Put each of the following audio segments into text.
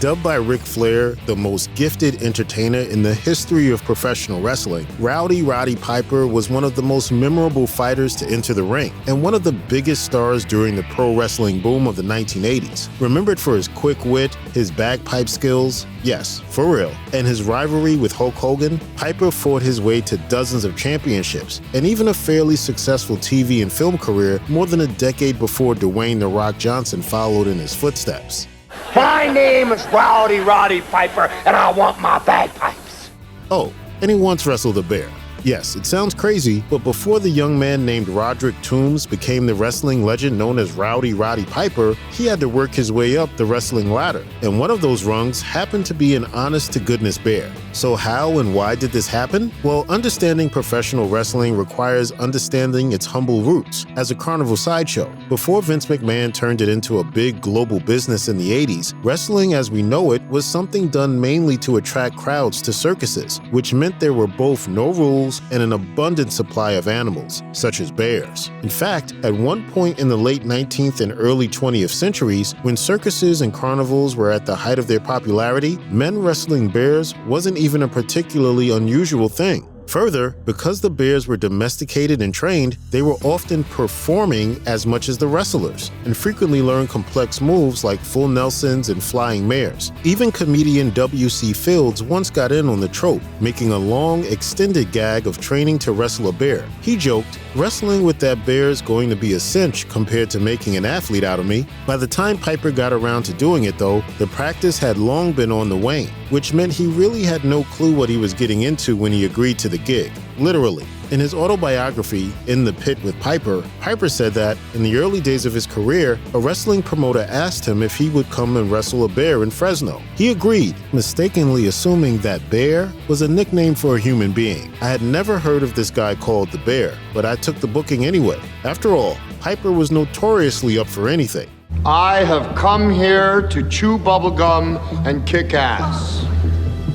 Dubbed by Ric Flair the most gifted entertainer in the history of professional wrestling, Rowdy Roddy Piper was one of the most memorable fighters to enter the ring and one of the biggest stars during the pro wrestling boom of the 1980s. Remembered for his quick wit, his bagpipe skills, yes, for real, and his rivalry with Hulk Hogan, Piper fought his way to dozens of championships and even a fairly successful TV and film career more than a decade before Dwayne "The Rock" Johnson followed in his footsteps. My name is Rowdy Roddy Piper, and I want my bagpipes. Oh, and he once wrestled a bear. Yes, it sounds crazy, but before the young man named Roderick Toombs became the wrestling legend known as Rowdy Roddy Piper, he had to work his way up the wrestling ladder, and one of those rungs happened to be an honest-to-goodness bear. So how and why did this happen? Well, understanding professional wrestling requires understanding its humble roots as a carnival sideshow. Before Vince McMahon turned it into a big global business in the 80s, wrestling as we know it was something done mainly to attract crowds to circuses, which meant there were both no rules and an abundant supply of animals, such as bears. In fact, at one point in the late 19th and early 20th centuries, when circuses and carnivals were at the height of their popularity, men wrestling bears wasn't even a particularly unusual thing. Further, because the bears were domesticated and trained, they were often performing as much as the wrestlers, and frequently learned complex moves like full Nelsons and flying mares. Even comedian W.C. Fields once got in on the trope, making a long, extended gag of training to wrestle a bear. He joked, "Wrestling with that bear is going to be a cinch compared to making an athlete out of me." By the time Piper got around to doing it though, the practice had long been on the wane, which meant he really had no clue what he was getting into when he agreed to the gig, literally. In his autobiography, In the Pit with Piper, Piper said that, in the early days of his career, a wrestling promoter asked him if he would come and wrestle a bear in Fresno. He agreed, mistakenly assuming that bear was a nickname for a human being. I had never heard of this guy called the Bear, but I took the booking anyway. After all, Piper was notoriously up for anything. I have come here to chew bubblegum and kick ass,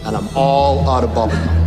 and I'm all out of bubblegum.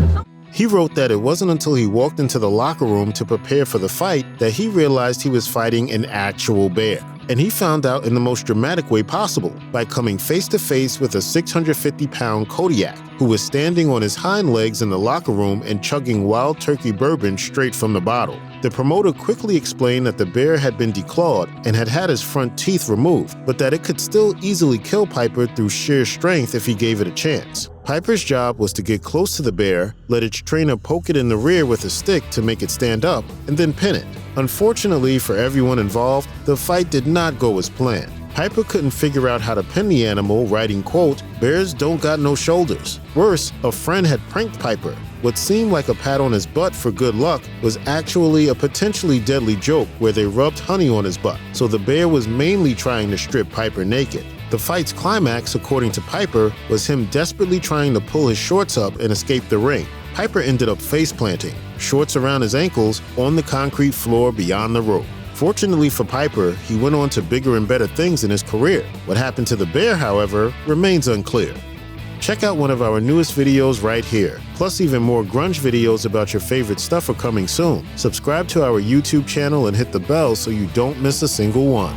He wrote that it wasn't until he walked into the locker room to prepare for the fight that he realized he was fighting an actual bear. And he found out in the most dramatic way possible, by coming face to face with a 650-pound Kodiak, who was standing on his hind legs in the locker room and chugging Wild Turkey bourbon straight from the bottle. The promoter quickly explained that the bear had been declawed and had had his front teeth removed, but that it could still easily kill Piper through sheer strength if he gave it a chance. Piper's job was to get close to the bear, let its trainer poke it in the rear with a stick to make it stand up, and then pin it. Unfortunately for everyone involved, the fight did not go as planned. Piper couldn't figure out how to pin the animal, writing, quote, "Bears don't got no shoulders." Worse, a friend had pranked Piper. What seemed like a pat on his butt for good luck was actually a potentially deadly joke where they rubbed honey on his butt, so the bear was mainly trying to strip Piper naked. The fight's climax, according to Piper, was him desperately trying to pull his shorts up and escape the ring. Piper ended up face planting, shorts around his ankles, on the concrete floor beyond the rope. Fortunately for Piper, he went on to bigger and better things in his career. What happened to the bear, however, remains unclear. Check out one of our newest videos right here. Plus, even more grunge videos about your favorite stuff are coming soon. Subscribe to our YouTube channel and hit the bell so you don't miss a single one.